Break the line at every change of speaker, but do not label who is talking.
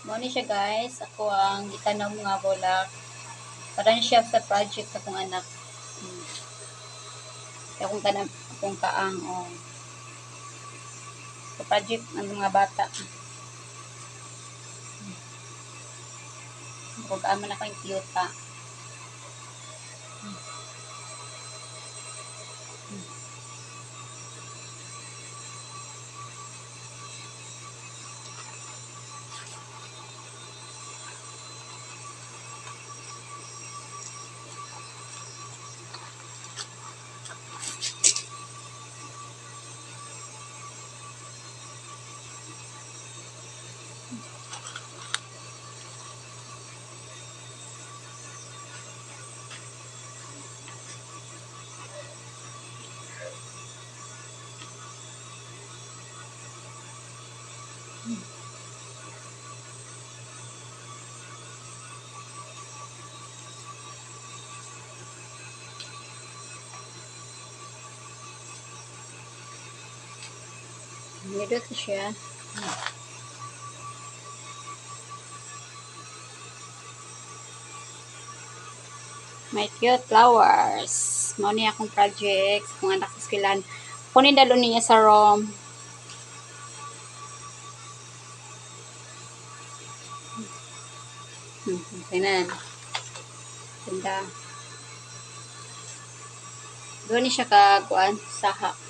Mo ni siya guys, ako ang gitanaw nga bulak. Parang siya sa project sa akong anak. Hmm. Akong kanang akong kaang sa project ng mga bata. Kung kaaman ako yung tiyota. Nidot siya. My cute flowers. Mo ni akong project kung anak sa skilan. Kunin dalo niya sa room. Tingnan. Ganda. Doon ni siya kakuan saha.